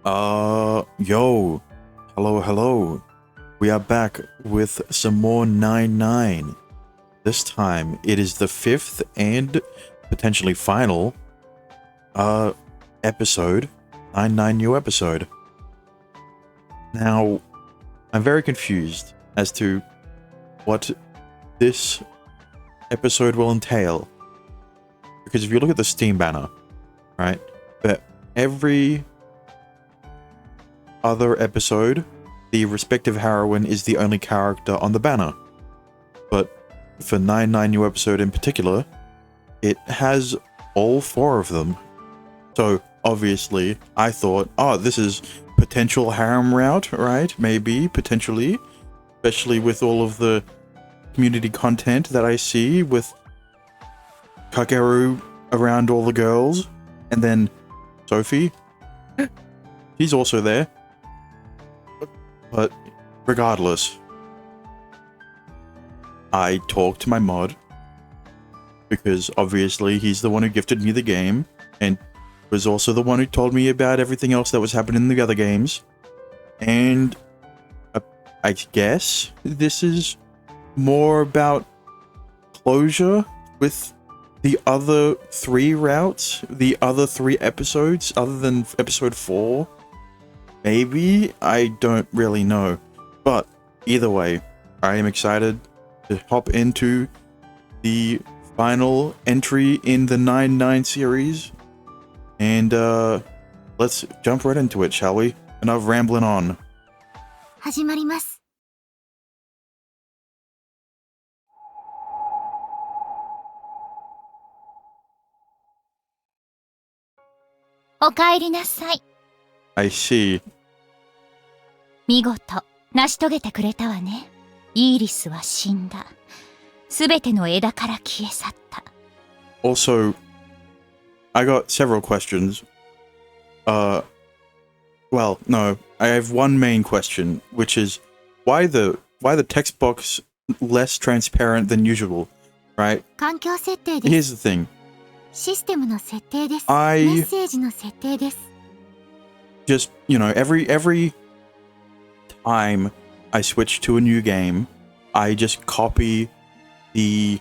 Yo, hello. We are back with some more 9-9. This time, it is the 5th and potentially final, episode. 9-9 new episode. Now, I'm very confused as to what this episode will entail. Because if you look at the Steam banner, right, that every other episode, the respective heroine is the only character on the banner. But for 9-9 new episode in particular, it has all 4 of them. So obviously, I thought, oh, this is potential harem route, right? Maybe, potentially. Especially with all of the community content that I see with Kakeru around all the girls. And then Sophie, she's also there. But regardless, I talked to my mod because obviously he's the one who gifted me the game and was also the one who told me about everything else that was happening in the other games. And I guess this is more about closure with the other 3 routes, the other 3 episodes, other than episode 4. Maybe? I don't really know. But either way, I am excited to hop into the final entry in the 9-9 series. And let's jump right into it, shall we? Enough rambling on. 始まります。おかえりなさい。I see. 見事、成し遂げてくれたわね。イーリスは死んだ。すべての枝から消え去った。Also, I got several questions. Well, no, I have one main question, which is why the text box less transparent than usual, right? 環境設定です。 Here's the thing. システムの設定です。メッセージの設定です。Just, you know, every time I switch to a new game, I just copy the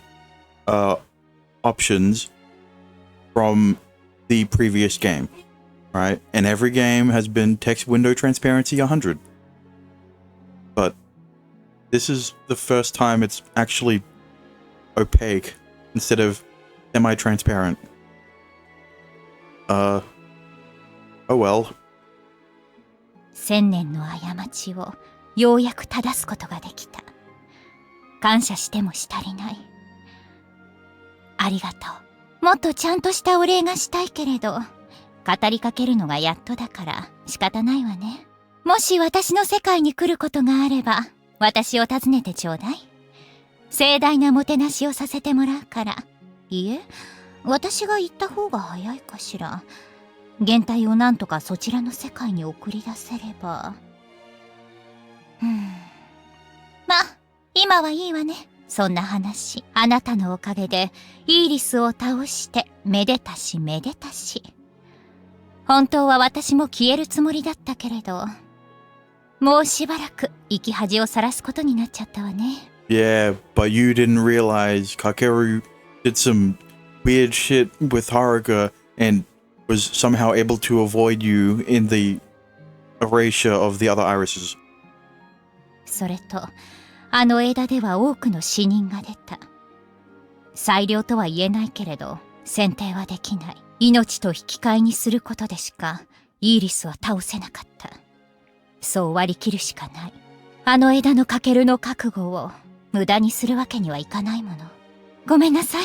options from the previous game, right? And every game has been text window transparency 100. But this is the first time it's actually opaque instead of semi-transparent. Oh well. 1000年の過ちをようやく正すことができた。感謝してもし足りない。ありがとう。もっとちゃんとしたお礼がしたいけれど、語りかけるのがやっとだから仕方ないわね。もし私の世界に来ることがあれば、私を訪ねてちょうだい。盛大なもてなしをさせてもらうから。いえ、私が行った方が早いかしら。原体をなんとかそちらの世界に送り出せれば。まあ、今はいいわね。そんな話。あなたのおかげでイーリスを倒してめでたしめでたし。本当は私も消えるつもりだったけれど、もうしばらく生き恥をさらすことになっちゃったわね。Yeah, but you didn't realize Kakeru did some weird shit with Haruka and was somehow able to avoid you in the erasure of the other irises. それと、あの枝では多くの死人が出た。最良とは言えないけれど、選定はできない。命と引き換えにすることでしか、イーリスは倒せなかった。そう割り切るしかない。あの枝のかけるの覚悟を無駄にするわけにはいかないもの。ごめんなさい。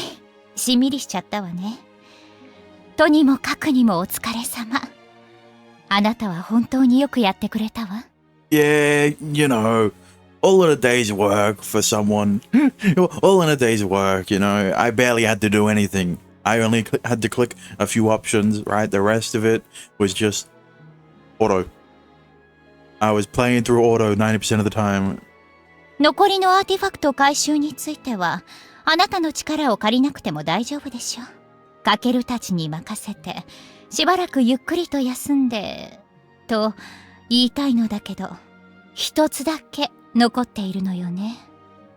しんみりしちゃったわね。とにもかくにもお疲れ様。あなたは本当によくやってくれたわ。Yeah, you know, all in a day's work for someone. All in a day's work, you know. I barely had to do anything. I only had to click a few options, right? The rest of it was just auto. I was playing through auto 90% of the time. 残りのアーティファクト回収については、あなたの力を借りなくても大丈夫でしょう。カケルたちに任せて、しばらくゆっくりと休んで、と言いたいのだけど、一つだけ残っているのよね。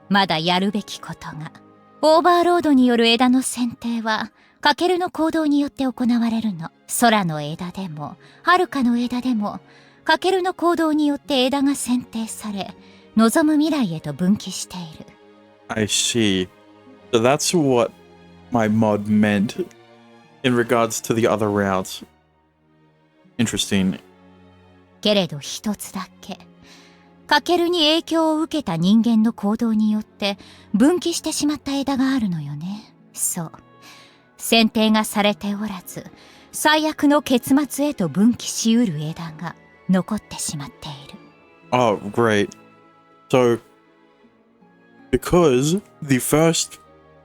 まだやるべきことが。オーバーロードによる枝の剪定は、カケルの行動によって行われるの。空の枝でも、遥かの枝でも、カケルの行動によって枝が剪定され、望む未来へと分岐している。I see. So that's what my mod meant in regards to the other routes. Interesting. けれど一つだけ、カケルに影響を受けた人間の行動によって分岐してしまった枝があるのよね。そう。剪定がされておらず、最悪の結末へと分岐しうる枝が残ってしまっている。Oh, great. So, because the first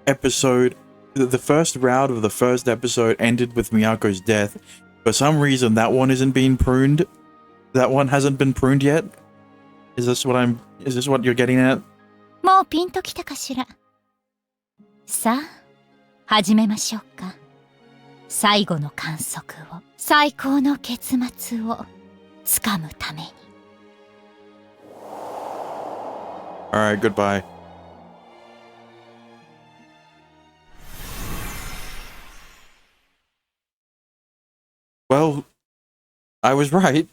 episode, the first route of the first episode ended with Miyako's death, for some reason that one isn't being pruned. That one hasn't been pruned yet. Is this what you're getting at? もうピンときたかしら。さあ、始めましょうか。最後の観測を、最高の結末をつかむために。Alright, goodbye. Well, I was right.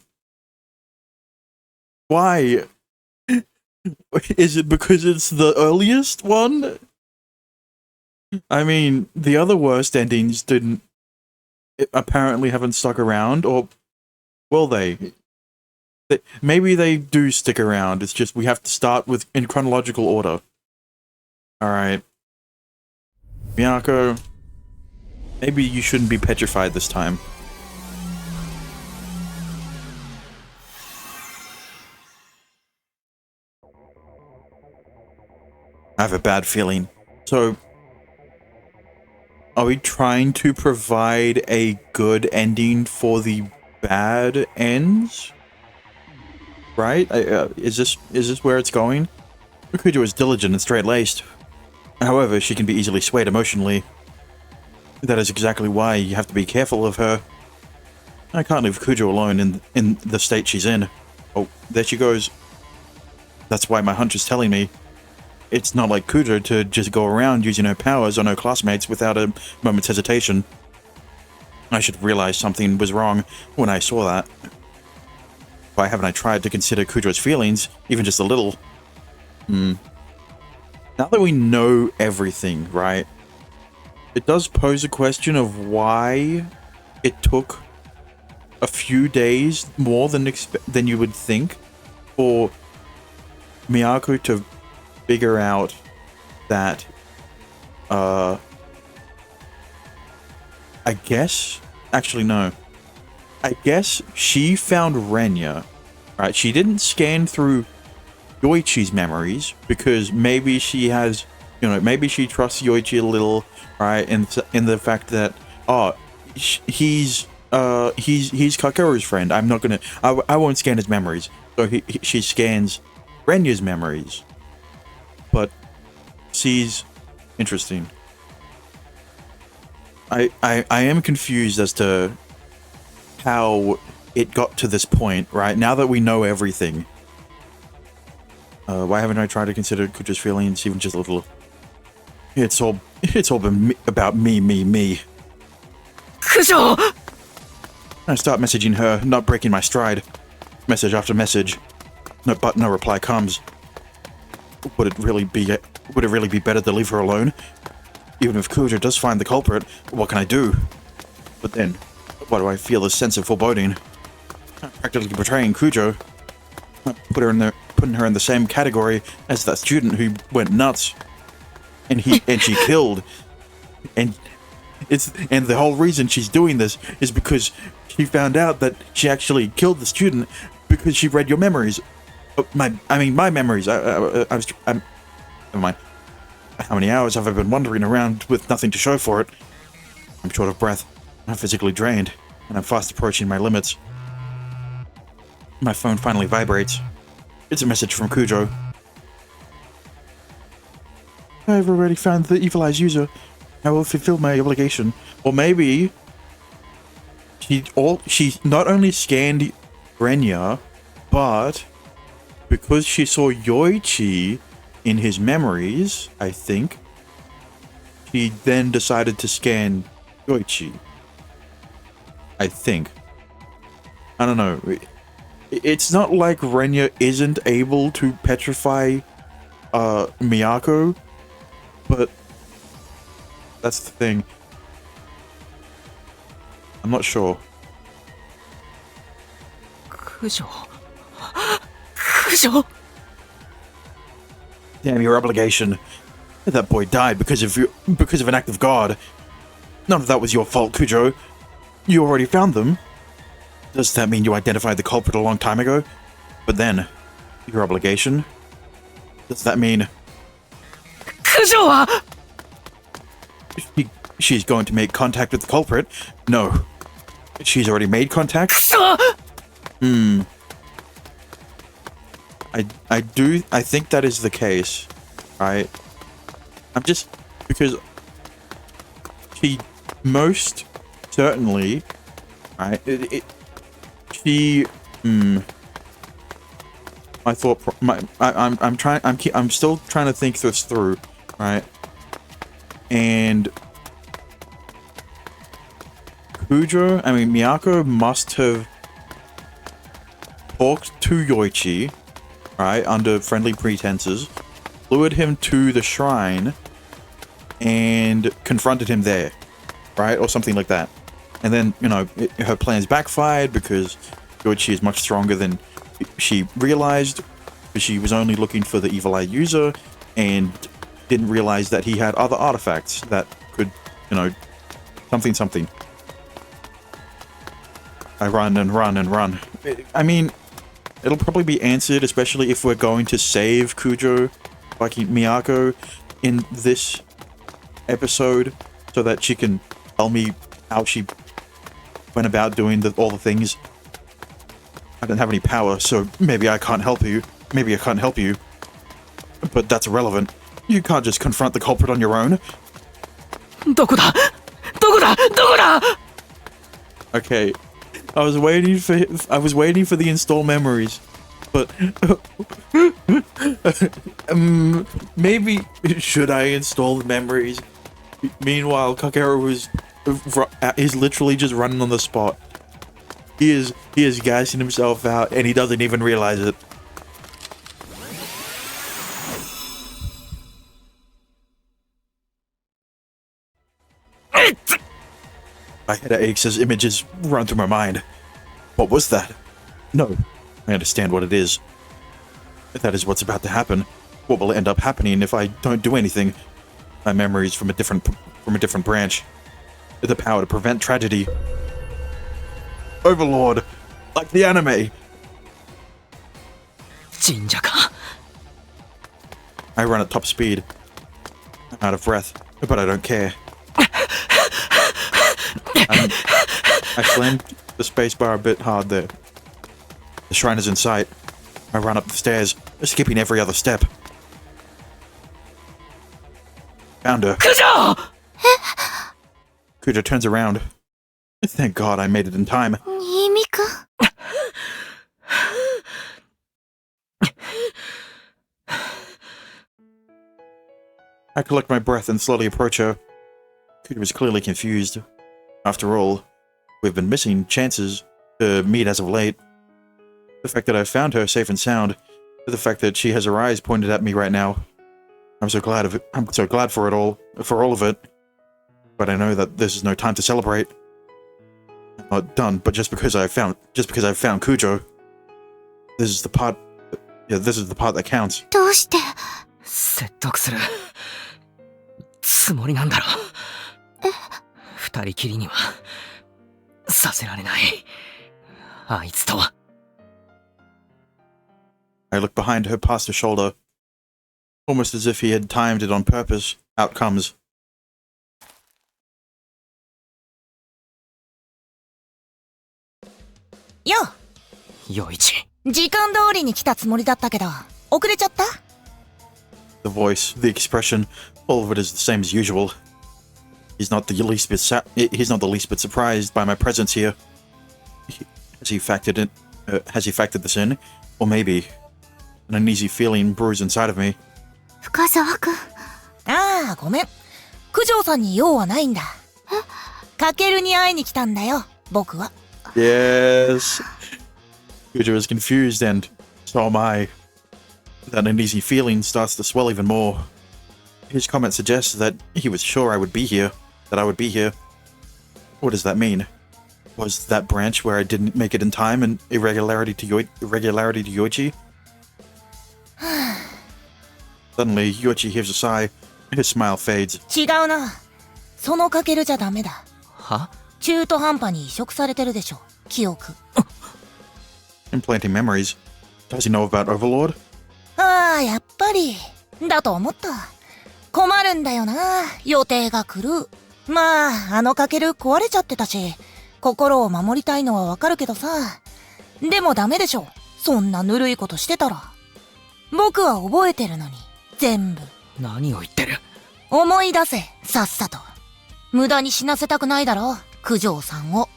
Why? Is it because it's the earliest one? I mean, the other worst endings apparently haven't stuck around, or will they? Maybe they do stick around, it's just we have to start in chronological order. Alright. Miyako, maybe you shouldn't be petrified this time. I have a bad feeling. So, are we trying to provide a good ending for the bad ends? Right? Is this where it's going? Kujo is diligent and straight-laced. However, she can be easily swayed emotionally. That is exactly why you have to be careful of her. I can't leave Kujo alone in the state she's in. Oh, there she goes. That's why my hunch is telling me. It's not like Kujo to just go around using her powers on her classmates without a moment's hesitation. I should realize something was wrong when I saw that. Why haven't I tried to consider Kujo's feelings, even just a little? Now that we know everything, right? It does pose a question of why it took a few days more than you would think for Miyako to figure out that, I guess, actually no. I guess she found Renya, right? She didn't scan through Yoichi's memories because maybe she has, maybe she trusts Yoichi a little, right? In the fact that, he's Kakeru's friend. I'm not gonna, I won't scan his memories. So she scans Renya's memories, but sees, interesting. I am confused as to how it got to this point, right? Now that we know everything. Why haven't I tried to consider Kujo's feelings even just a little? It's all been about me. Kujo! I start messaging her, not breaking my stride. Message after message. No reply comes. Would it really be better to leave her alone? Even if Kujo does find the culprit, what can I do? But then, why do I feel a sense of foreboding? I'm practically betraying Kujo. Putting her in the same category as that student who went nuts. And she killed. And the whole reason she's doing this is because she found out that she actually killed the student because she read your memories. My memories. Never mind. How many hours have I been wandering around with nothing to show for it? I'm short of breath. I'm physically drained, and I'm fast approaching my limits. My phone finally vibrates. It's a message from Kujo. I've already found the evil eye's user. I will fulfill my obligation. Or maybe she not only scanned Renya, but because she saw Yoichi in his memories, I think, she then decided to scan Yoichi. I think. I don't know. It's not like Renya isn't able to petrify Miyako, but that's the thing. I'm not sure. 九条九条 Damn your obligation. That boy died because of an act of God. None of that was your fault, Kujo. You already found them. Does that mean you identified the culprit a long time ago? But then, your obligation? Does that mean 九条は she's going to make contact with the culprit? No. She's already made contact? くそ I think that is the case, right? I'm just, because she most certainly, right? I'm still trying to think this through, right? And Miyako must have talked to Yoichi, right, under friendly pretenses, lured him to the shrine, and confronted him there, right, or something like that. And then, her plans backfired because Yoichi is much stronger than she realized, because she was only looking for the Evil Eye user, and didn't realize that he had other artifacts that could, something. I run and run and run. I mean, it'll probably be answered, especially if we're going to save Kujo, like Miyako, in this episode, so that she can tell me how she went about doing all the things. I don't have any power, so maybe I can't help you. But that's irrelevant. You can't just confront the culprit on your own. どこだどこだどこだ Okay, I was waiting for the install memories, but maybe should I install the memories? Meanwhile, Kakeru is literally just running on the spot. He is gassing himself out, and he doesn't even realize it. My head aches as images run through my mind. What was that? No, I understand what it is. That is what's about to happen. What will end up happening if I don't do anything? My memories from a different branch. The power to prevent tragedy. Overlord, like the anime. 神社か I run at top speed. I'm out of breath, but I don't care. I slammed the spacebar a bit hard there. The shrine is in sight. I run up the stairs, skipping every other step. Found her. 九条 Kujo turns around. Thank God I made it in time. 新見くん I collect my breath and slowly approach her. Kujo is clearly confused. After all, we've been missing chances to meet as of late. The fact that I found her safe and sound, the fact that she has her eyes pointed at me right now. I'm so glad of it. I'm so glad for all of it. But I know that this is no time to celebrate. I'm not done, but just because I've found Kujo. This is the part that counts. どうして 説得するつもりなんだろ二人きりにはさせられないあいつとは I look behind her past her shoulder, almost as if he had timed it on purpose. Out comes. よ陽一時間通りに来たつもりだったけど遅れちゃった The voice, the expression, all of it is the same as usual. He's not the least bit surprised by my presence here. Has he factored has he factored this in? Or maybe an uneasy feeling brews inside of me. 深沢くん。ああ、ごめん。九条さんに用はないんだ。かけるに会いに来たんだよ、僕は。Yes. Kujo is confused, and so am I. That uneasy feeling starts to swell even more. His comment suggests that he was sure I would be here, that I would be here. What does that mean? Was that branch where I didn't make it in time an irregularity to Yoichi? Suddenly, Yoichi heaves a sigh. His smile fades. 違うな。そのかけるじゃダメだ。は？中途半端に移植されてるでしょ、記憶。Implanting memories. Does he know about Overlord? ああ、やっぱり。だと思った。困るんだよな、予定が来る。まあ、あのかける壊れちゃってたし、心を守りたいのはわかるけどさ。でもダメでしょ、そんなぬるいことしてたら。僕は覚えてるのに、全部。何を言ってる？思い出せ、さっさと。無駄に死なせたくないだろ、九条さんを。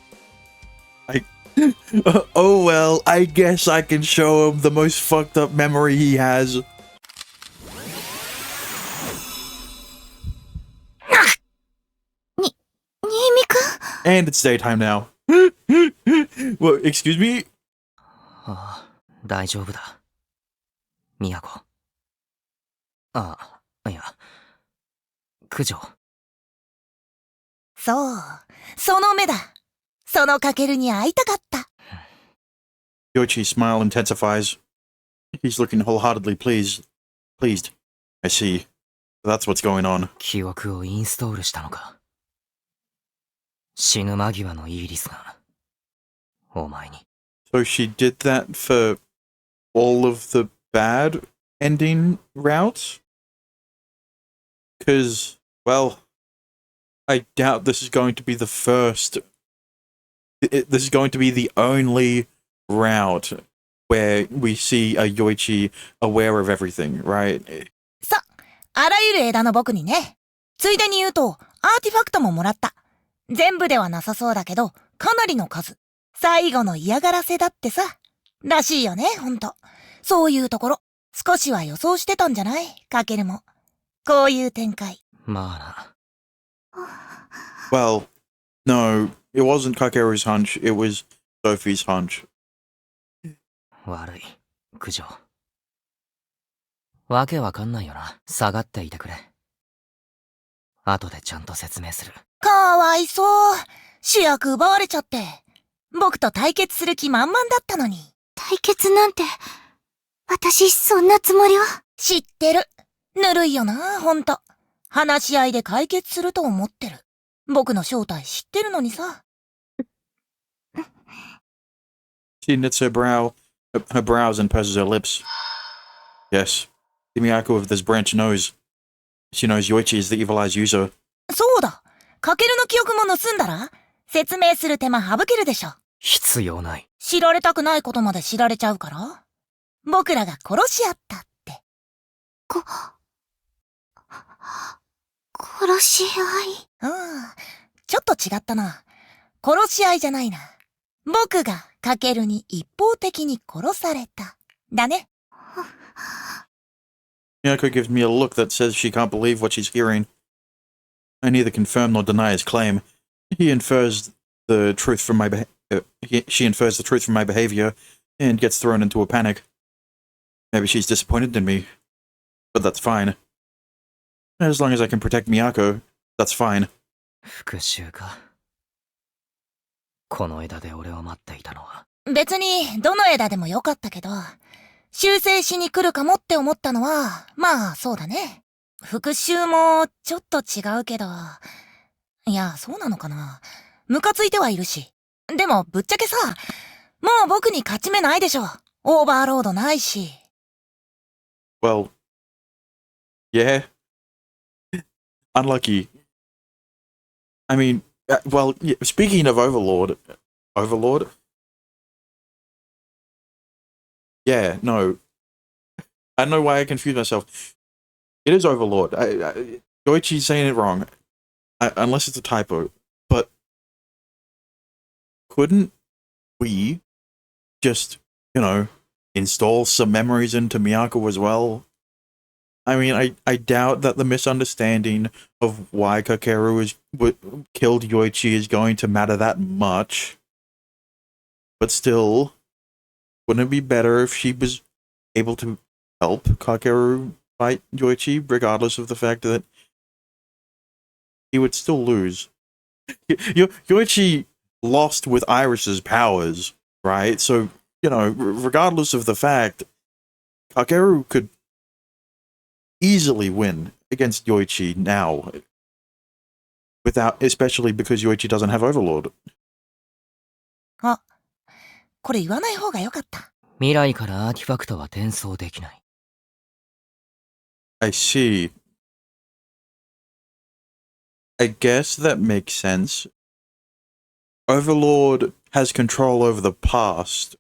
Oh well, I guess I can show him the most fucked up memory he has. And it's daytime now. What, excuse me? ああ、大丈夫だ。都。ああ、いや、九条。そう、その目だ。そのかけるに会いたかった。Yoichi's smile intensifies. He's looking wholeheartedly pleased. I see. That's what's going on. 記憶をインストールしたのか。死ぬ間際のイーリスが、お前に。So she did that for all of the bad ending routes? Because, well, I doubt this is going to be the first. This is going to be the only route where we see a Yoichi aware of everything, right? さ、あらゆる枝の僕にね。ついでに言うと、アーティファクトももらった。全部ではなさそうだけど、かなりの数。最後の嫌がらせだってさ。らしいよね、ほんと。そういうところ、少しは予想してたんじゃない？かけるも。こういう展開。まあな。Well, no, it wasn't Kakeru's hunch, it was Sophie's hunch. 悪い、九条。わけわかんないよな。下がっていてくれ。後でちゃんと説明する。かわいそう。主役奪われちゃって。僕と対決する気満々だったのに。対決なんて、私そんなつもりは。知ってる。ぬるいよな、ほんと。話し合いで解決すると思ってる。僕の正体知ってるのにさ。She knits her brows and purses her lips. Yes, the Miyako of this branch knows. She knows Yoichi is the Evil Eye's user. そうだ。かけるの記憶も盗んだら説明する手間省けるでしょ。必要ない。知られたくないことまで知られちゃうから。僕らが殺し合ったって。殺し合い。うん。ちょっと違ったな。殺し合いじゃないな。僕がかけるに一方的に殺された。だね。Miyako gives me a look that says she can't believe what she's hearing. I neither confirm nor deny his claim. He infers the truth from my she infers the truth from my behavior and gets thrown into a panic. Maybe she's disappointed in me, but that's fine. As long as I can protect Miyako, that's fine. 復讐か。この枝で俺を待っていたのは。別にどの枝でもよかったけど、修正しに来るかもって思ったのは、まあそうだね。復讐もちょっと違うけど、いや、そうなのかな。ムカついてはいるし。でもぶっちゃけさ、もう僕に勝ち目ないでしょ。オーバーロードないし。Well, yeah. Unlucky. I mean, well, yeah, speaking of Overlord. Yeah, no. I don't know why I confused myself. It is Overlord. Goichi's saying it wrong. Unless it's a typo. But couldn't we just, install some memories into Miyako as well. I mean, I doubt that the misunderstanding of why Kakeru killed Yoichi is going to matter that much. But still, wouldn't it be better if she was able to help Kakeru fight Yoichi, regardless of the fact that he would still lose? Yoichi lost with Iris's powers, right? So, regardless of the fact, Kakeru could easily win against Yoichi now, especially because Yoichi doesn't have Overlord. あ、これ言わない方がよかった。未来からアーティファクトは転送できない。I see. I guess that makes sense. Overlord has control over the past.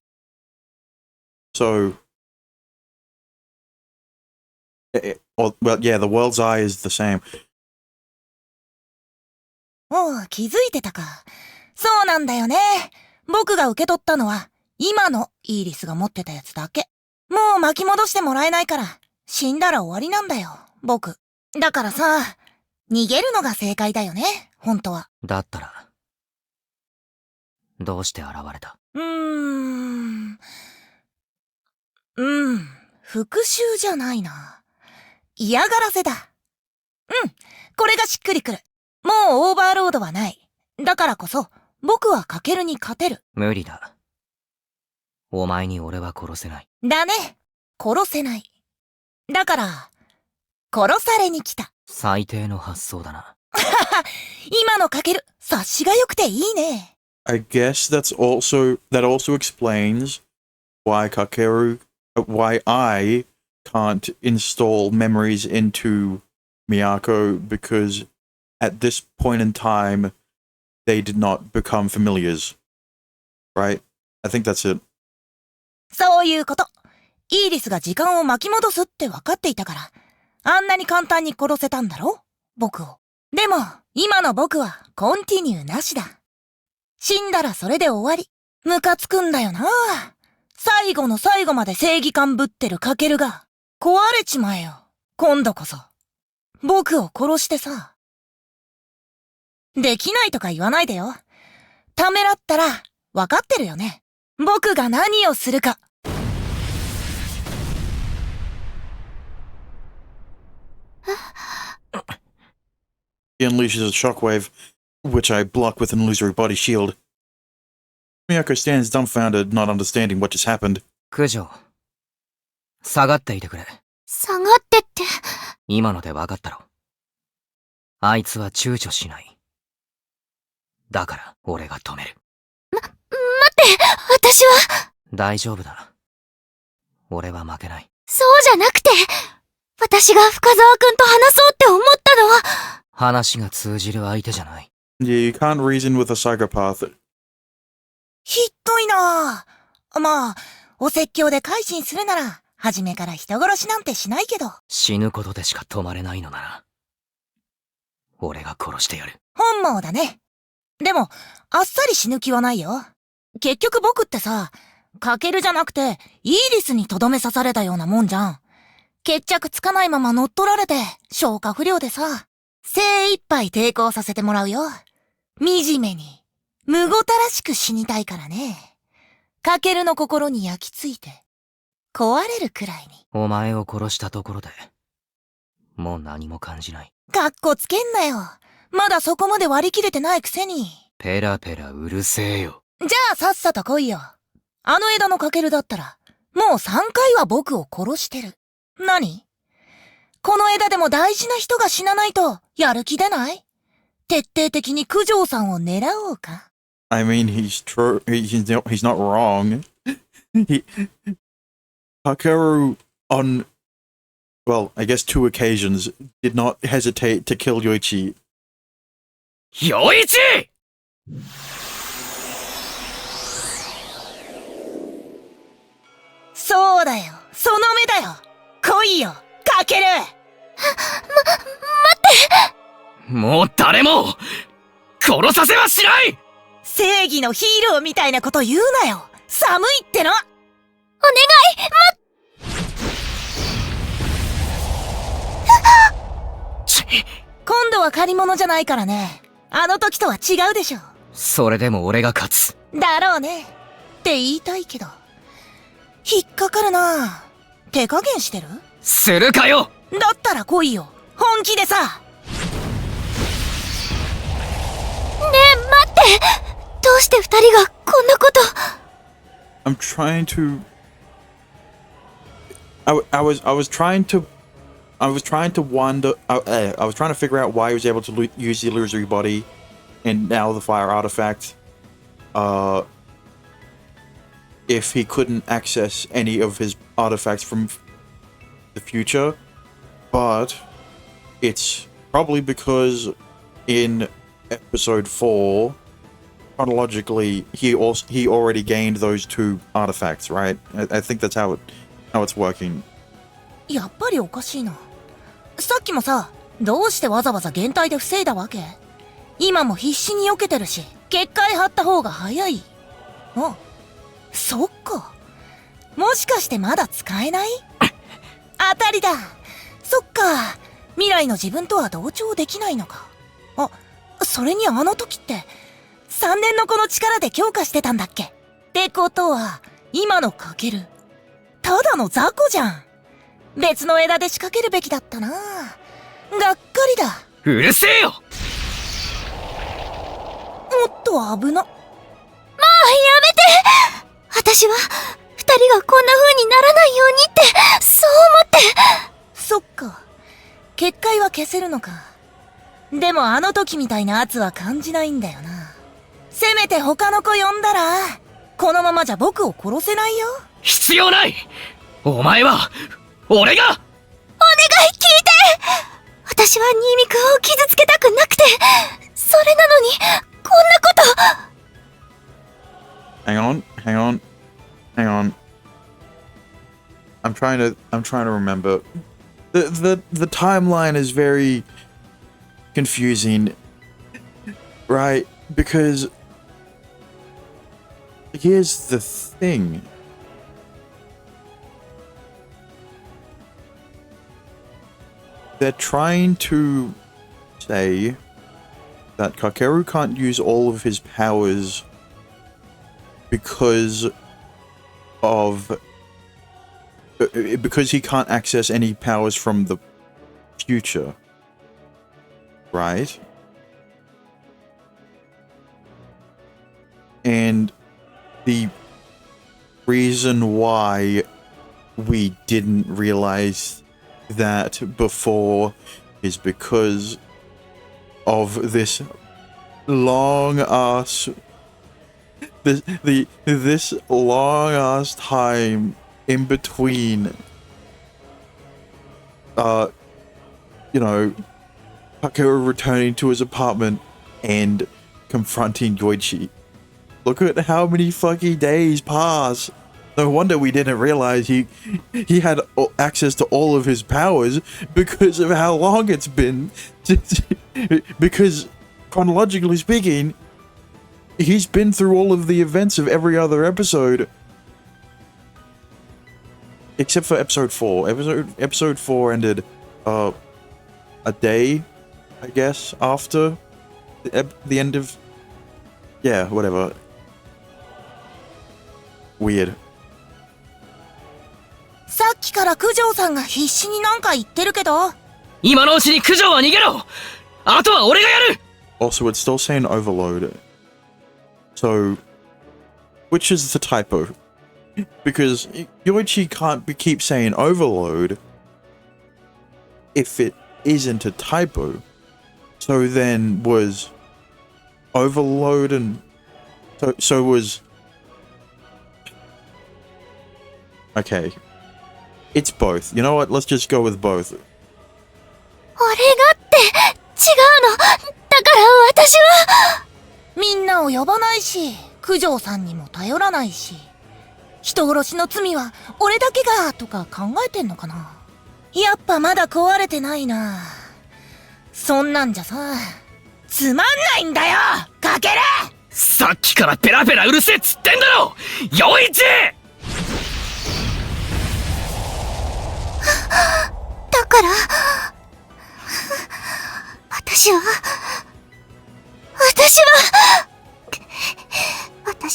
So, the world's eye is the same. おう、気づいてたか。そうなんだよね。僕が受け取ったのは、今のイーリスが持ってたやつだけ。もう巻き戻してもらえないから、死んだら終わりなんだよ、僕。だからさ、逃げるのが正解だよね、本当は。だったら、どうして現れた？復讐じゃないな。嫌がらせだ。これがしっくりくる。もうオーバーロードはない。だからこそ、僕はカケルに勝てる。無理だ。お前に俺は殺せない。だね。殺せない。だから、殺されに来た。最低の発想だな。今のカケル、察しが良くていいね。I guess that also explains why why I can't install memories into Miyako, because at this point in time, they did not become familiars. Right? I think that's it. そういうこと。イーリスが時間を巻き戻すって分かっていたから、あんなに簡単に殺せたんだろ？僕を。でも、今の僕はコンティニューなしだ。死んだらそれで終わり。ムカつくんだよな。最後の最後まで正義感ぶってるカケルが、壊れちまえよ。今度こそ。僕を殺してさ。できないとか言わないでよ。ためらったら、分かってるよね。僕が何をするか。He unleashes a shockwave, which I block with an illusory body shield. Miyako stands dumbfounded, not understanding what just happened. 九条、下がっていてくれ。下がってって。今ので分かったろ。あいつは躊躇しない。だから、俺が止める。待って、私は。大丈夫だ。俺は負けない。そうじゃなくて、私が深沢くんと話そうって思ったのは。話が通じる相手じゃない。Yeah, you can't reason with a psychopath. ひっどいなぁ。まあ、お説教で改心するなら、初めから人殺しなんてしないけど。死ぬことでしか止まれないのなら、俺が殺してやる。本望だね。でも、あっさり死ぬ気はないよ。結局僕ってさ、カケルじゃなくて、イーリスにとどめ刺されたようなもんじゃん。決着つかないまま乗っ取られて、消化不良でさ、精一杯抵抗させてもらうよ。惨めに、むごたらしく死にたいからね。カケルの心に焼き付いて、壊れるくらいに。お前を殺したところで、もう何も感じない。かっこつけんなよ。まだそこまで割り切れてないくせに。ペラペラうるせえよ。じゃあさっさと来いよ。あの枝のカケルだったら、もう3回は僕を殺してる。何？この枝でも大事な人が死なないと、やる気出ない？徹底的に九条さんを狙おうか。I mean, he's true. He's not wrong. Hakeru, on, well, I guess 2 occasions, did not hesitate to kill Yoichi. 陽一！そうだよ。その目だよ。来いよ、カケル！もう誰も殺させはしない！正義のヒーローみたいなこと言うなよ。寒いっての。今度は借り物じゃないからね。あの時とは違うでしょ。それでも俺が勝つ。だろうね。って言いたいけど。引っかかるな。手加減してる？するかよ。だったら来いよ。本気でさ。ねえ、待って。どうして二人がこんなこと。I'm trying to. I was trying to. I was trying to wonder. I was trying to figure out why he was able to use the illusory body, and now the fire artifact. If he couldn't access any of his artifacts from the future, but it's probably because in episode 4, chronologically, he already gained those 2 artifacts, right? I think that's how it's working. やっぱりおかしいな。さっきもさ、どうしてわざわざ減退で防いだわけ？今も必死に避けてるし、結界張った方が早い。あ、そっか。もしかしてまだ使えない？当たりだ。そっか。未来の自分とは同調できないのか。あ、それにあの時って、3年の子の力で強化してたんだっけ？ってことは、今のかける。ただの雑魚じゃん。別の枝で仕掛けるべきだったな。がっかりだ。うるせえよ。もっと危な。もうやめて。私は二人がこんな風にならないようにってそう思って。そっか。結界は消せるのか。でもあの時みたいな圧は感じないんだよな。せめて他の子呼んだら、このままじゃ僕を殺せないよ。必要ない。お前は俺が。お願い聞いて。私は新見くんを傷つけたくなくて、それなのにこんなこと。Hang on. I'm trying to remember. The timeline is very confusing, right? Because here's the thing. They're trying to say that Kakeru can't use all of his powers because he can't access any powers from the future, right? And the reason why we didn't realize that before is because of this long ass this long ass time in between Takeru returning to his apartment and confronting Yoichi. Look at how many fucking days pass. No wonder we didn't realize he had access to all of his powers because of how long it's been. Because chronologically speaking, he's been through all of the events of every other episode. Except for episode 4. Episode 4 ended a day, I guess, after the end of... Yeah, whatever. Weird. さっきから九条さんが必死になんか言ってるけど。今のうちに九条は逃げろ。あとは俺がやる。 Also, it's still saying overload. So, which is the typo? Because Yoichi can't keep saying overload if it isn't a typo. So then was overload and so was... Okay. It's both. You know what? Let's just go with both. 俺がって違うの。だから私は。みんなを呼ばないし、九条さんにも頼らないし、人殺しの罪は俺だけがとか考えてんのかな。やっぱまだ壊れてないな。そんなんじゃさ、つまんないんだよ、かける。さっきからペラペラうるせえっつってんだろ陽一。だから私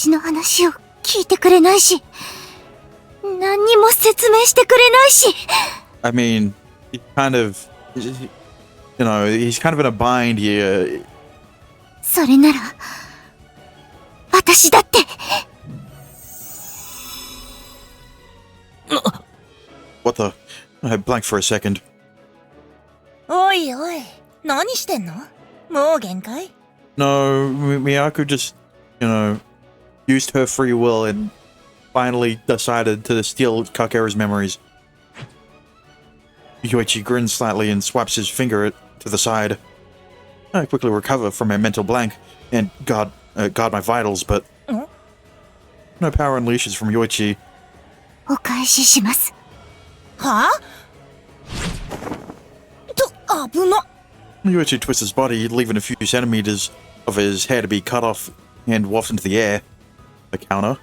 の話を聞いてくれないし、何にも説明してくれないし。I mean, he kind of, you know, he's kind of in a bind here. それなら私だって。What the? I blanked for a second. おいおい、何してんの？もう限界？ No, Miyako just, you know, used her free will and finally decided to steal Kakeru's memories. Yoichi grins slightly and swipes his finger to the side. I quickly recover from my mental blank and guard my vitals, but no power unleashes from Yoichi. お返しします。はぁ？危な。 Yoichi twists his body, leaving a few centimeters of his hair to be cut off and wafted into the air. A counter.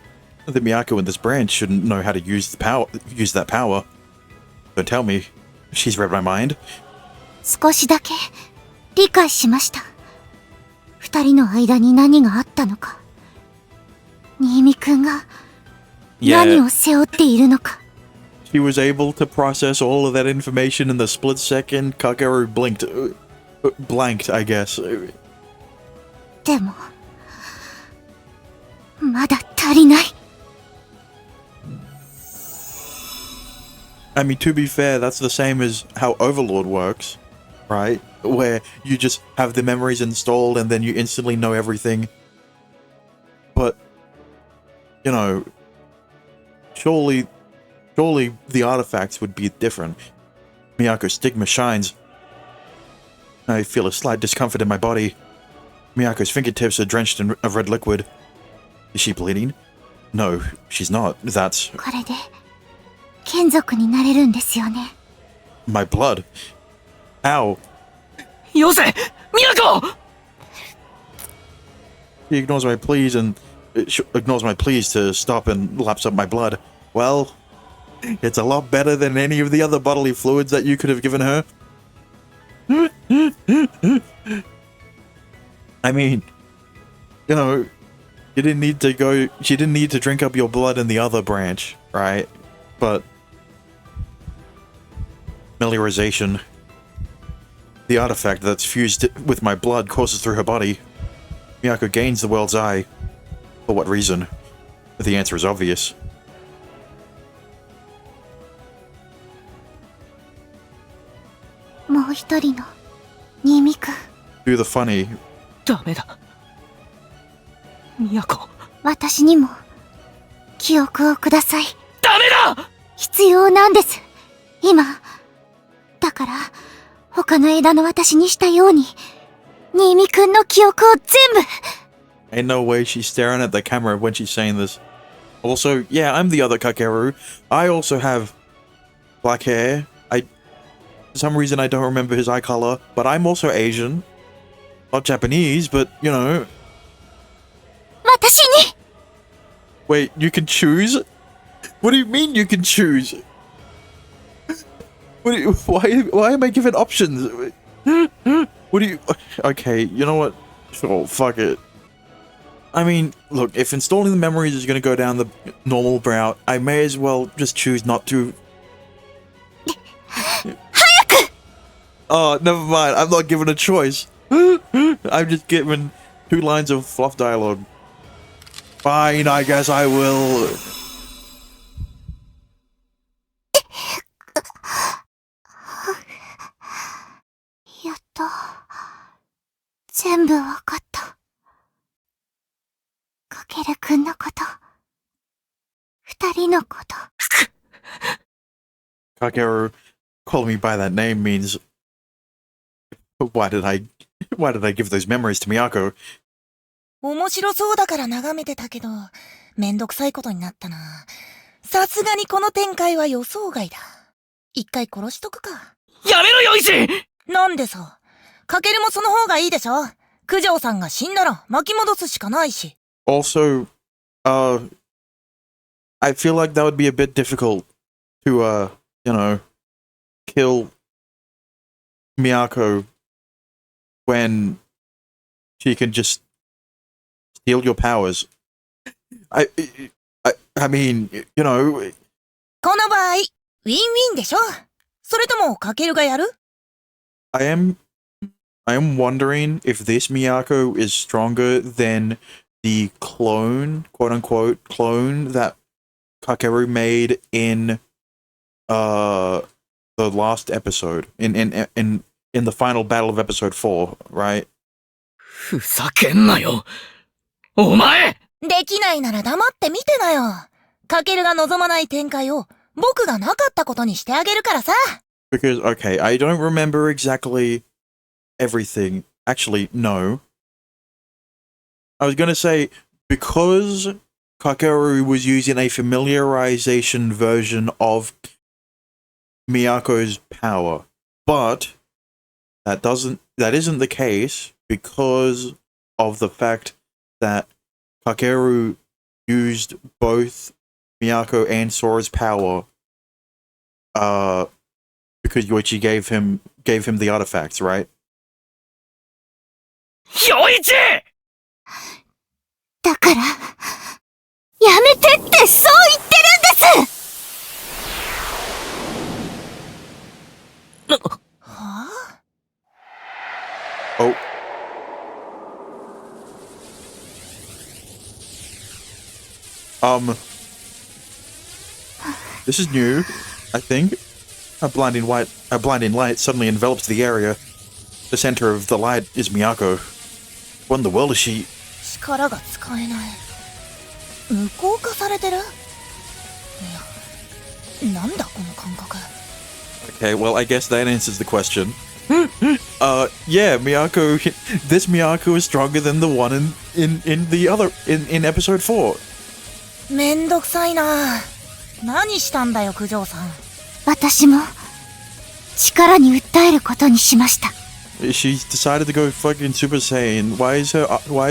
The Miyako in this branch shouldn't know how to use that power. Don't tell me. She's read my mind. 少しだけ理解しました。二人の間に何があったのか。新見くんが何を背負っているのか。She was able to process all of that information in the split second Kakeru blanked, I guess. でも、まだ足りない。I mean, to be fair, that's the same as how Overlord works, right? Where you just have the memories installed and then you instantly know everything. But, you know, surely the artifacts would be different. Miyako's stigma shines. I feel a slight discomfort in my body. Miyako's fingertips are drenched in a red liquid. Is she bleeding? No, she's not. That's... これで眷属になれるんですよね。 my blood. Ow. よせ都。 He ignores my pleas to stop and laps up my blood. Well, it's a lot better than any of the other bodily fluids that you could have given her. I mean, you know, she didn't need to drink up your blood in the other branch, right? But meliorization, the artifact that's fused with my blood courses through her body. Miyako gains the world's eye. For what reason? The answer is obvious. もう一人の新見くん。 Do the funny. ダメだ。都。私にも記憶をください。ダメだ。必要なんです。今。だから他の枝の私にしたように新見くんの記憶を全部。 Ain't no way she's staring at the camera when she's saying this. Also, yeah, I'm the other Kakeru. I also have black hair. For some reason I don't remember his eye color, but I'm also Asian. Not Japanese, but, you know. 私に。 Wait, you can choose? What do you mean you can choose? Why am I given options? What do you... Okay, you know what? Oh, fuck it. I mean, look, if installing the memories is going to go down the normal route, I may as well just choose not to... Oh, never mind. I'm not given a choice. I'm just given 2 lines of fluff dialogue. Fine, I guess I will. やっと全部わかった。かけるくんのこと、二人のこと。Kakeru, calling me by that name means... Why did I give those memories to Miyako? 面白そうだから眺めてたけど、めんどくさいことになったな。さすがにこの展開は予想外だ。一回殺しとくか。やめろよ、イチ。なんでさ。かけるもその方がいいでしょ。九条さんが死んだら巻き戻すしかないし。Also, I feel like that would be a bit difficult to, kill Miyako when she can just steal your powers. I mean, この場合、ウィンウィンでしょ？それともかけるがやる？ I am wondering if this Miyako is stronger than the clone, quote unquote, clone that Kakeru made in the last episode, in the final battle of episode 4, right? ふざけんなよお前。できないなら黙って見てなよ。かけるが望まない展開を僕がなかったことにしてあげるからさ。Because, okay, I don't remember exactly everything. Actually, no. I was gonna say, because Kakeru was using a familiarization version of Miyako's power, but that isn't the case because of the fact that Kakeru used both Miyako and Sora's power because Yoichi gave him the artifacts, right? 陽一。だから、やめてってそう言ってるんです！はぁ？ Oh. This is new, I think. A blinding light suddenly envelops the area. The center of the light is Miyako. What in the world is she? 力が使えない。無効化されてる？いや、なんだこの感覚。Okay, well, I guess that answers the question. Yeah, Miyako. This Miyako is stronger than the one in episode 4. めんどくさいな。何したんだよ、九条さん。私も力に訴えることにしました。She decided to go fucking Super Saiyan. Why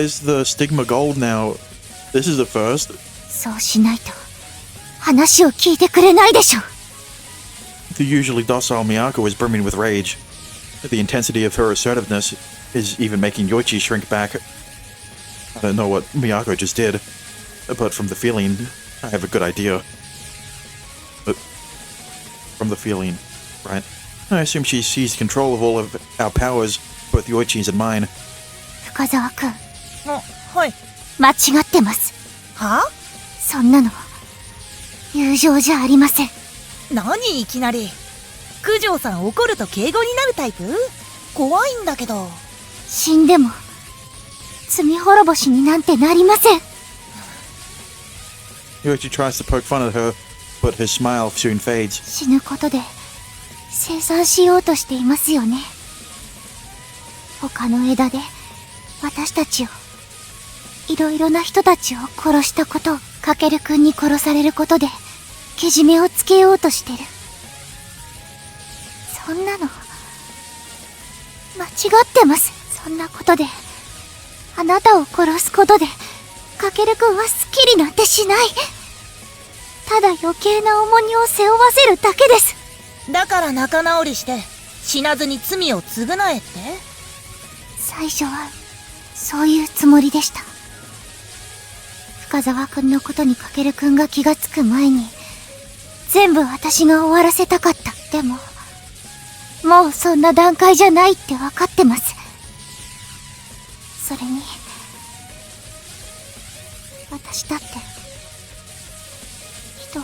is the stigma gold now? This is the first. そうしないと話を聞いてくれないでしょ。The usually docile Miyako is brimming with rage. The intensity of her assertiveness is even making Yoichi shrink back. I don't know what Miyako just did, but from the feeling, I have a good idea. But from the feeling, right? I assume she seized control of all of our powers, both Yoichi's and mine. 深澤くん、はい。間違ってます。は？そんなの友情じゃありません。何いきなり。九条さん怒ると敬語になるタイプ？怖いんだけど。死んでも罪滅ぼしになんてなりません。Yoichi tries to poke fun at her, but his smile soon fades. 死ぬことで清算しようとしていますよね。他の枝で私たちを、いろいろな人たちを殺したことをかけるくんに殺されることでけじめをつけようとしてる。そんなの間違ってます。そんなことであなたを殺すことでかけるくんはスッキリなんてしない。ただ余計な重荷を背負わせるだけです。だから仲直りして死なずに罪を償えって？最初はそういうつもりでした。深澤くんのことにかけるくんが気がつく前に全部私が終わらせたかった。でももうそんな段階じゃないって分かってます。それに私だって人を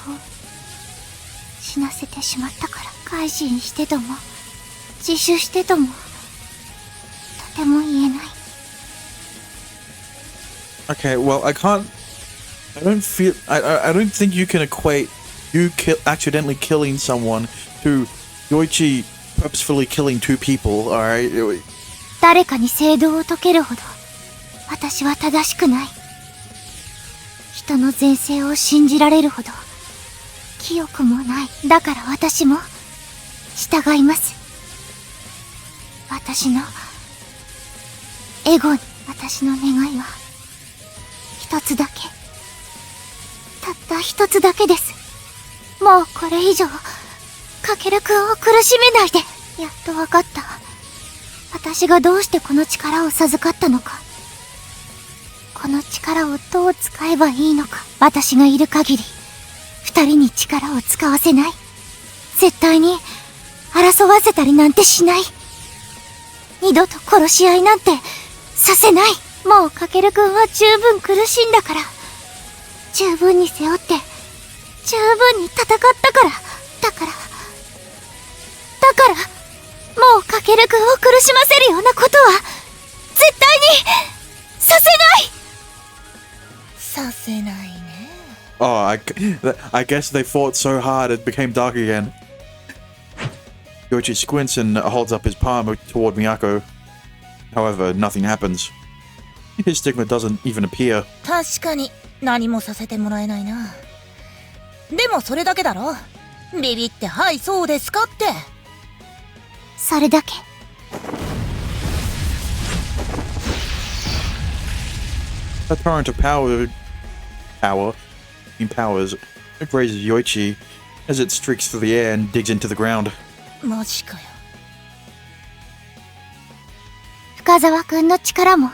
死なせてしまったから、改心してとも自首してともとても言えない。 Okay, well, I don't think you can equate accidentally killing someone to Yoichi purposefully killing two people, alright? 誰かに正道を解けるほど私は正しくない。人の前世を信じられるほど清くもない。だから私も従います。私のエゴに私の願いは一つだけ、たった一つだけです。もうこれ以上かけるくんを苦しめないで。やっとわかった。私がどうしてこの力を授かったのか、この力をどう使えばいいのか。私がいる限り二人に力を使わせない。絶対に争わせたりなんてしない。二度と殺し合いなんてさせない。もうかけるくんは十分苦しんだから、十分に背負って十分に戦ったから。だからもうかけるくんを苦しませるようなことは絶対にさせない。させないね。 Oh, I guess they fought so hard it became dark again. Yoichi squints and holds up his palm toward Miyako. However, nothing happens. His stigma doesn't even appear. 確かに何もさせてもらえないな。でもそれだけだろ。ビビってはいそうですかって。それだけ。A torrent of powers, it raises Yoichi as it streaks through the air and digs into the ground. マジかよ。深沢くんの力も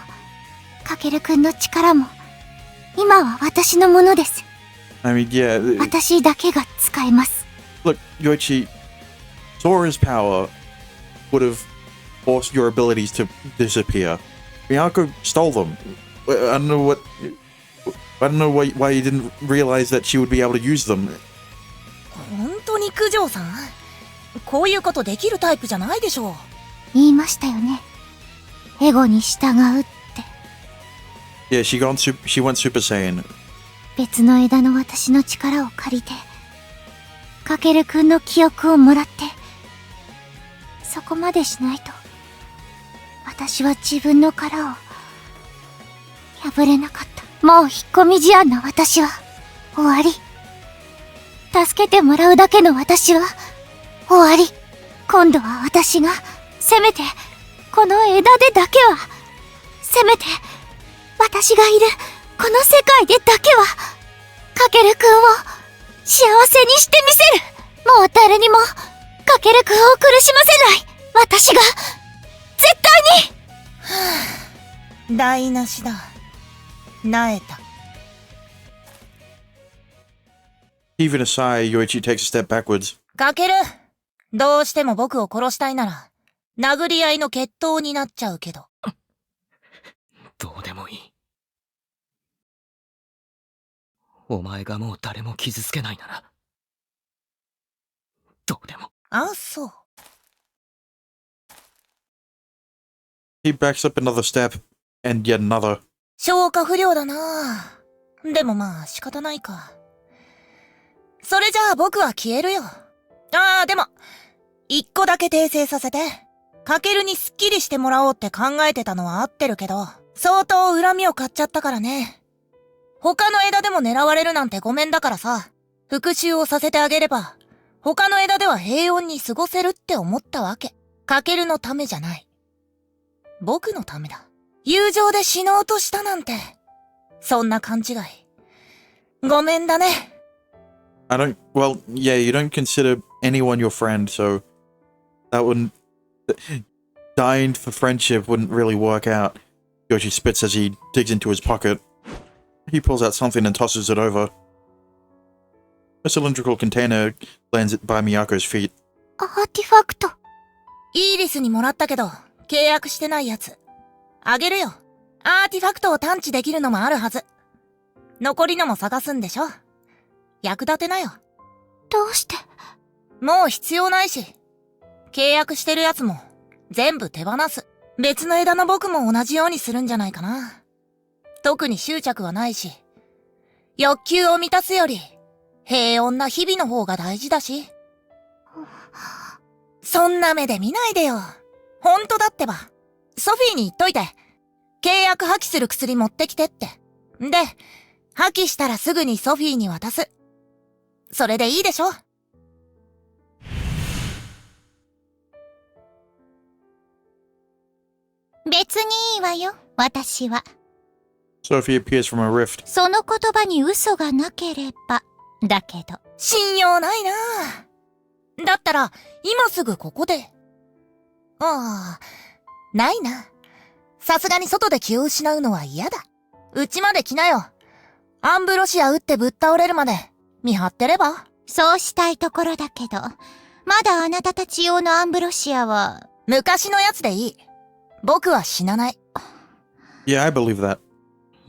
かけるくんの力も今は私のものです。 I mean, yeah. 私だけが使えます。 Look, Yoichi, Sora's power would have forced your abilities to disappear. Miyako stole them. I don't know why you didn't realize that she would be able to use them. 本当に九条さん、こういうことできるタイプじゃないでしょう。言いましたよね。エゴに従うって。 Yeah, she went Super Saiyan. 別の枝の私の力を借りてかけるくんの記憶をもらって、そこまでしないと私は自分の殻を破れなかった。もう引っ込み思案な私は終わり。助けてもらうだけの私は終わり。今度は私がせめてこの枝でだけは、せめて私がいるこの世界でだけはかけるくんを幸せにしてみせる。もう誰にもかけるくんを苦しませない。私が絶対に。台無しだ。なえた。 Even a sigh, Yoichi takes a step backwards. かける、どうしても僕を殺したいなら殴り合いの決闘になっちゃうけど。どうでもいい。お前がもう誰も傷つけないならどうでも。あ、そう。 He backs up another step, and yet another. 消化不良だな。でもまあ仕方ないか。それじゃあ僕は消えるよ。でも一個だけ訂正させて。かけるにスッキリしてもらおうって考えてたのは合ってるけど、相当恨みを買っちゃったからね。他の枝でも狙われるなんてごめんだからさ、復讐をさせてあげれば他の枝では平穏に過ごせるって思ったわけ。かけるのためじゃない、僕のためだ。友情で死のうとしたなんて、そんな勘違いごめんだね。Well, yeah, you don't consider anyone your friend, so that wouldn't... Dying for friendship wouldn't really work out. Yoshi spits as he digs into his pocket. He pulls out something and tosses it over. A cylindrical container lands by Miyako's feet. アーティファクト。イーリスにもらったけど契約してないやつあげるよ。アーティファクトを探知できるのもあるはず。残りのも探すんでしょ。役立てなよ。どうして？もう必要ないし、契約してるやつも全部手放す。別の枝の僕も同じようにするんじゃないかな。特に執着はないし、欲求を満たすより平穏な日々の方が大事だし。そんな目で見ないでよ。本当だってば。ソフィーに言っといて、契約破棄する薬持ってきてって。で、破棄したらすぐにソフィーに渡す。それでいいでしょ。別にいいわよ、私は。 Sophie appears from a rift. その言葉に嘘がなければ。だけど。信用ないな。だったら、今すぐここで。ああ、ないな。さすがに外で気を失うのは嫌だ。うちまで来なよ。アンブロシア撃ってぶっ倒れるまで、見張ってれば。そうしたいところだけど、まだあなたたち用のアンブロシアは。昔のやつでいい。僕は死なない。Yeah, I believe that.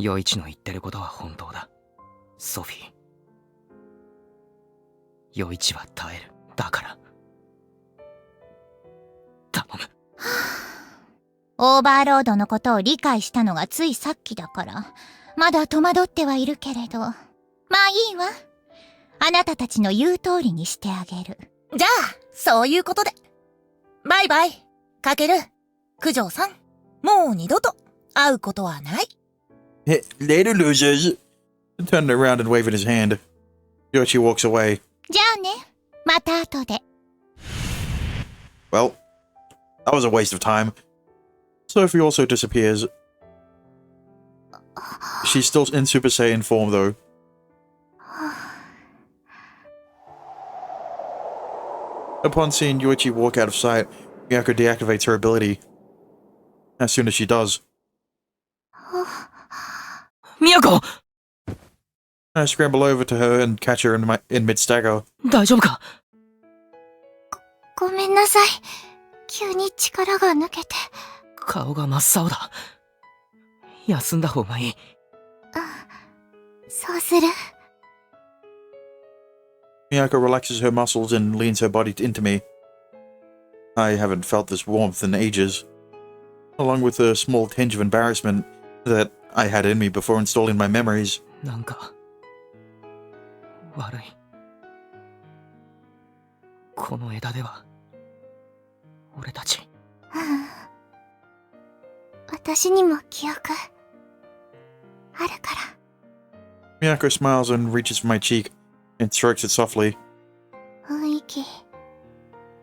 余一の言ってることは本当だ。ソフィー。余一は耐える。だから。頼む。オーバーロードのことを理解したのがついさっきだから、まだ戸惑ってはいるけれど。まあいいわ。あなたたちの言う通りにしてあげる。じゃあ、そういうことで。バイバイ。かける。九条さん。もう二度と会うことはない。Hey, later, losers. Turning around and waving his hand. Yoichi walks away. じゃあね。また後で。 Well, that was a waste of time. Sophie also disappears. She's still in Super Saiyan form, though. Upon seeing Yoichi walk out of sight, Miyako deactivates her ability. As soon as she does, 都 I scramble over to her and catch her in mid-stagger. 大丈夫か？ごめんなさい。急に力が抜けて。顔が真っ青だ。休んだ方がいい。そうする。 Miyako relaxes her muscles and leans her body into me. I haven't felt this warmth in ages, along with a small tinge of embarrassment that I had in me before installing my memories. なんか悪い。この枝では俺たち。私にも記憶あるから。 Miyako smiles and reaches for my cheek and strokes it softly. 雰囲気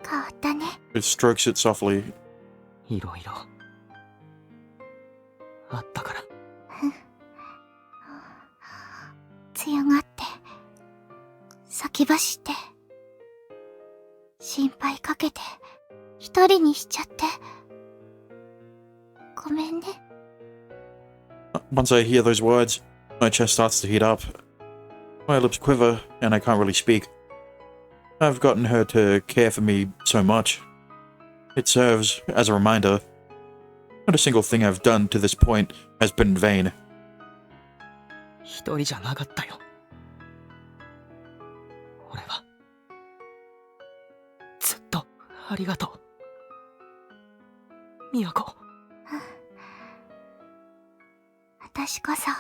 変わったね。 It strokes it softly. いろいろあったから。強がって先走って心配かけて一人にしちゃってごめんね。 Once I hear those words, my chest starts to heat up. My lips quiver, and I can't really speak. I've gotten her to care for me so much. It serves as a reminder. Not a single thing I've done to this point has been in vain. 一人じゃなかったよ。俺はずっとありがとう。都。私こそあ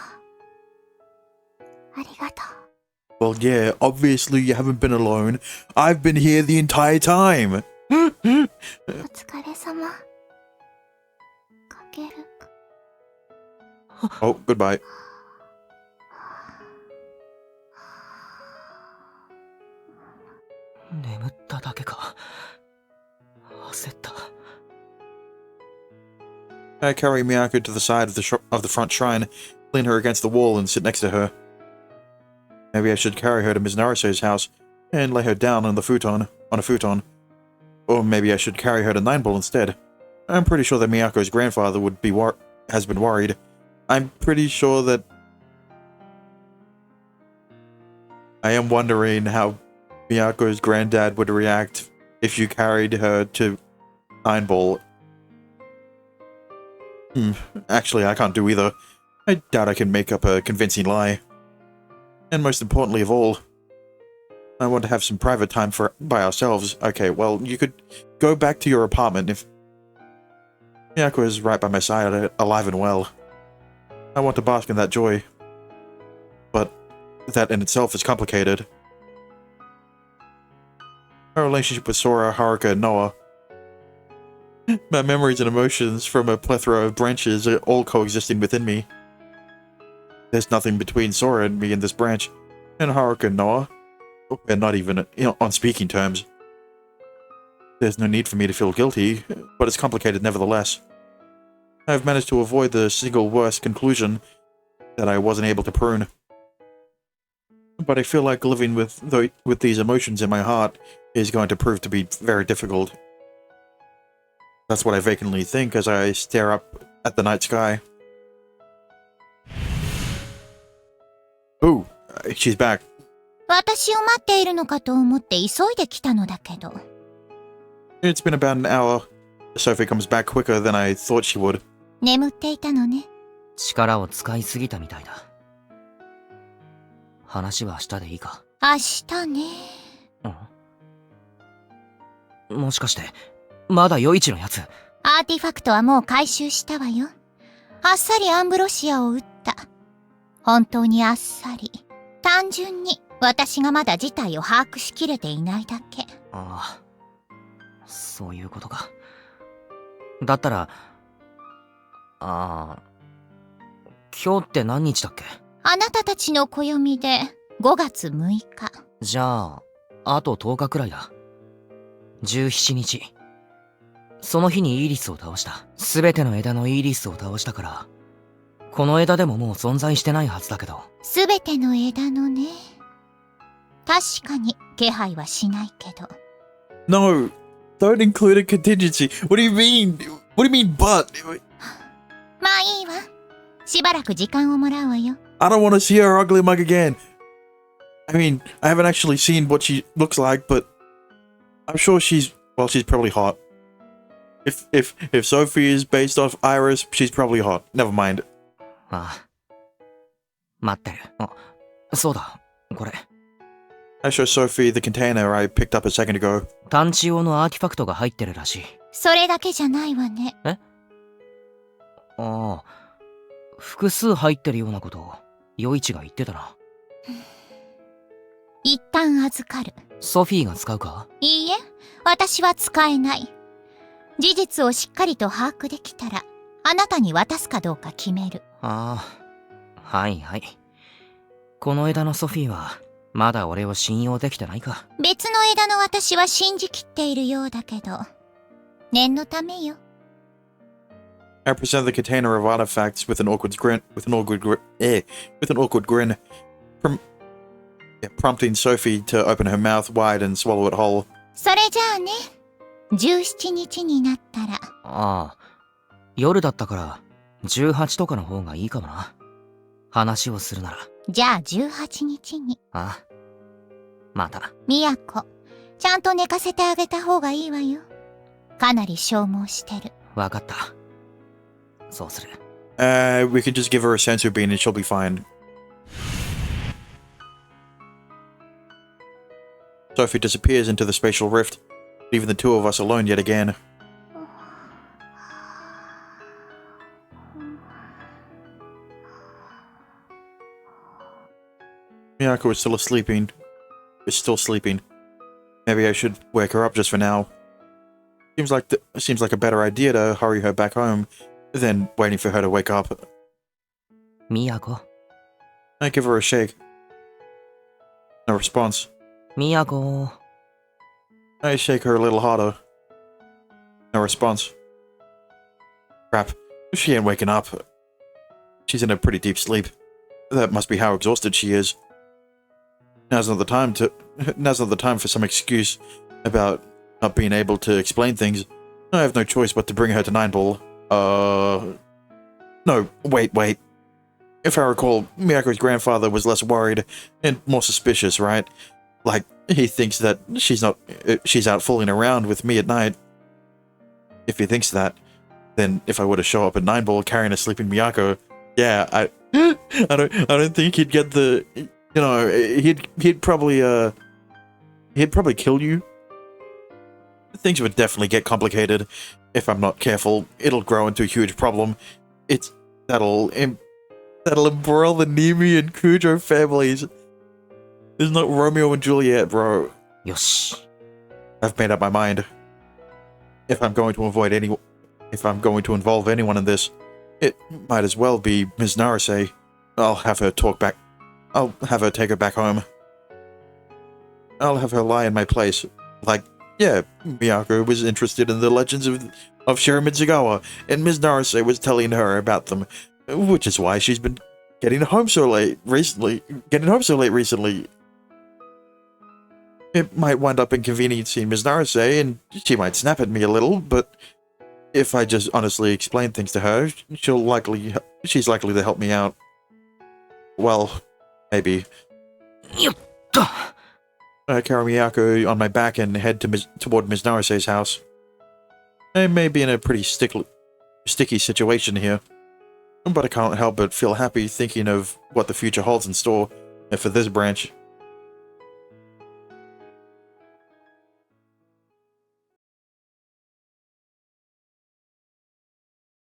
りがとう。 Well, yeah, obviously you haven't been alone. I've been here the entire time. お疲れ様。かける。 Oh, goodbye. 眠っただけか。焦った。I carry Miyako to the side of the front shrine, lean her against the wall, and sit next to her. Maybe I should carry her to Ms. Narase's house and lay her down on a futon. Or maybe I should carry her to Nineball instead. I'm pretty sure that Miyako's grandfather has been worried. I'm pretty sure that I am wondering how Miyako's granddad would react if you carried her to Nineball. Actually, I can't do either. I doubt I can make up a convincing lie. And most importantly of all, I want to have some private time by ourselves. Okay, well, you could go back to your apartment if Miyako is right by my side, alive and well. I want to bask in that joy. But that in itself is complicated. My relationship with Sora, Haruka, and Noah. My memories and emotions from a plethora of branches are all coexisting within me. There's nothing between Sora and me in this branch, and Haruka and Noah, we're not even on speaking terms. There's no need for me to feel guilty, but it's complicated nevertheless. I've managed to avoid the single worst conclusion that I wasn't able to prune. But I feel like living with these emotions in my heart is going to prove to be very difficult. That's what I vacantly think as I stare up at the night sky. Ooh, she's back. 私を待っているのかと思って急いで来たのだけど。It's been about an hour. Sophie comes back quicker than I thought she would. 眠っていたのね。力を使いすぎたみたいだ。話は明日でいいか。明日ね。もしかして、まだ余市のやつ。アーティファクトはもう回収したわよ。あっさりアンブロシアを撃った。本当にあっさり。単純に私がまだ事態を把握しきれていないだけ。ああ、そういうことか。だったら、今日って何日だっけ？あなたたちの暦で5月6日。じゃあ、あと10日くらいだ。17日。その日にイーリスを倒した。すべての枝のイーリスを倒したから、この枝でももう存在してないはずだけど。すべての枝のね。確かに気配はしないけど。No, don't include a contingency. What do you mean? What do you mean, but? まあいいわ。しばらく時間をもらうわよ。I don't want to see her ugly mug again. I mean, I haven't actually seen what she looks like, but I'm sure she's probably hot. If Sophie is based off Iris, she's probably hot. Never mind. ああ。待ってる。そうだ。これ。I show Sophie the container I picked up a second ago. 探知用のアーティファクトが入ってるらしい。それだけじゃないわね。ああ。複数入ってるようなことを、余市が言ってたな。一旦預かる。ソフィーが使うか？いいえ、私は使えない。事実をしっかりと把握できたら、あなたに渡すかどうか決める。ああ、はいはい。この枝のソフィーは、まだ俺を信用できてないか。別の枝の私は信じきっているようだけど、念のためよ。I present the container of artifacts with an awkward grin, prompting Sophie to open her mouth wide and swallow it whole. それじゃあね、17日になったら。ああ、夜だったから、18とかの方がいいかもな。話をするなら。じゃあ18日に。ああ、また。ミヤコ、ちゃんと寝かせてあげた方がいいわよ。かなり消耗してる。わかった。そうする。We can just give her a sensu bean and she'll be fine. Sophie disappears into the spatial rift, leaving the two of us alone yet again. Miyako is still sleeping. Maybe I should wake her up just for now. Seems like a better idea to hurry her back home than waiting for her to wake up. ミヤコ。I give her a shake. No response. ミヤコ。I shake her a little harder. No response. Crap. She ain't waking up. She's in a pretty deep sleep. That must be how exhausted she is. Now's not the time for some excuse about not being able to explain things. I have no choice but to bring her to Nine Ball. No, wait. If I recall, Miyako's grandfather was less worried and more suspicious, right? Like, he thinks that she's out fooling around with me at night. If he thinks that, then if I were to show up at Nine Ball carrying a sleeping Miyako, yeah, I don't think he'd get the, he'd probably kill you. Things would definitely get complicated. If I'm not careful, it'll grow into a huge problem. That'll embroil the Nemi and Kujo families. There's not Romeo and Juliet, bro. よし。 I've made up my mind. If I'm going to involve anyone in this, it might as well be Ms. Narase. I'll have her take her back home. I'll have her lie in my place. Like, yeah, Miyako was interested in the legends of of Shiro Mitsugawa, and Ms. Naruse was telling her about them, which is why she's been getting home so late recently. It might wind up inconveniencing Ms. Naruse, and she might snap at me a little, but if I just honestly explain things to her, she's likely to help me out. Well, maybe. I carry Miyako on my back and head toward Ms. Naruse's house. I may be in a pretty sticky situation here, but I can't help but feel happy thinking of what the future holds in store for this branch.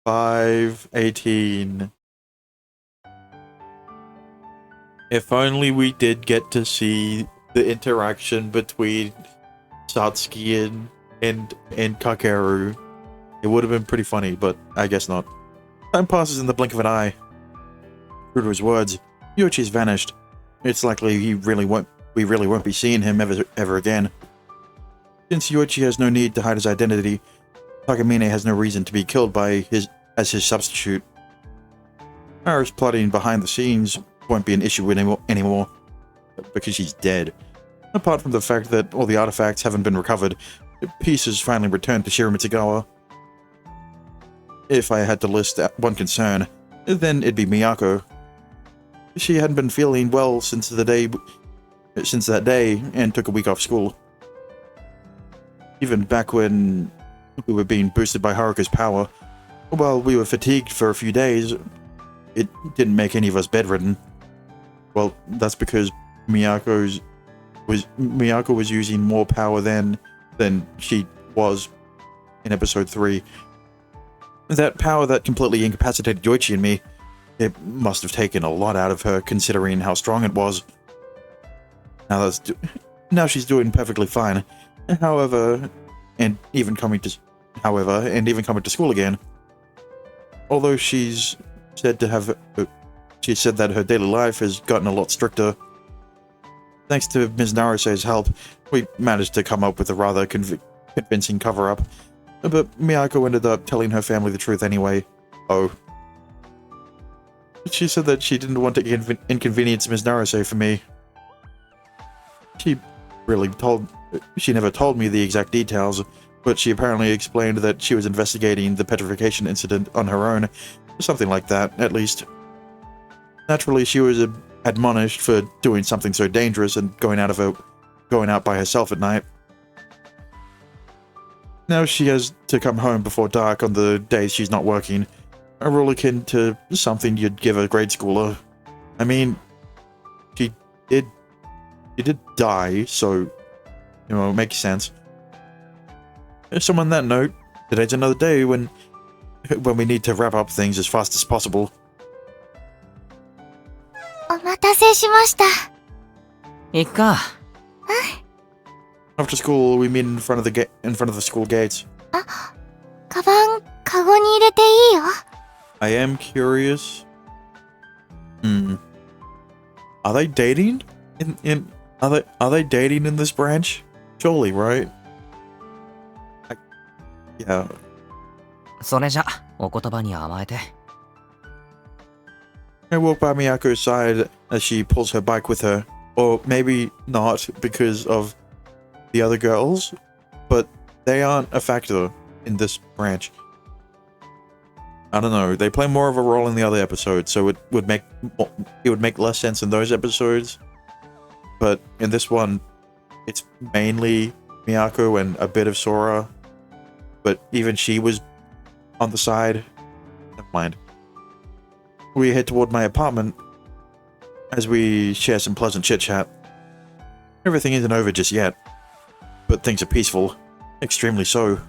$5.18. If only we did get to see the interaction between Satsuki and Kakeru. It would have been pretty funny, but I guess not. Time passes in the blink of an eye. True to his words, Yoichi's vanished. It's likely we really won't be seeing him ever again. Since Yoichi has no need to hide his identity, Takamine has no reason to be killed as his substitute. Ara's plotting behind the scenes won't be an issue anymore, because she's dead. Apart from the fact that all the artifacts haven't been recovered, peace has finally returned to Shiro Mitsugawa. If I had to list one concern, then it'd be Miyako. She hadn't been feeling well since that day and took a week off school. Even back when we were being boosted by Haruka's power, while we were fatigued for a few days, it didn't make any of us bedridden. Well, that's because Miyako was using more power than she was in episode 3. That power that completely incapacitated Yoichi and me, it must have taken a lot out of her considering how strong it was. Now she's doing perfectly fine. However, and even coming to school again. Although she said that her daily life has gotten a lot stricter. Thanks to Ms. Naruse's help, we managed to come up with a rather convincing cover-up. But Miyako ended up telling her family the truth anyway. Oh. She said that she didn't want to inconvenience Ms. Naruse for me. She never told me the exact details, but she apparently explained that she was investigating the petrification incident on her own. Something like that, at least. Naturally, she was admonished for doing something so dangerous and going out by herself at night. Now she has to come home before dark on the days she's not working. A rule akin to something you'd give a grade schooler. I mean, she did die, so, it makes sense. So on that note, today's another day when we need to wrap up things as fast as possible. お待たせしました。行っか。After school, we meet in front of the school gates. カバン、カゴに入れていいよ。I am curious. Are they dating? Are they dating in this branch? Surely, right? Yeah. それじゃ、お言葉に甘えて。I walk by Miyako's side as she pulls her bike with her. Or maybe not because of the other girls, but they aren't a factor in this branch. I don't know, they play more of a role in the other episodes, so it would make less sense in those episodes. But in this one, it's mainly Miyako and a bit of Sora. But even she was on the side. Never mind. We head toward my apartment as we share some pleasant chit-chat. Everything isn't over just yet, but things are peaceful. Extremely so.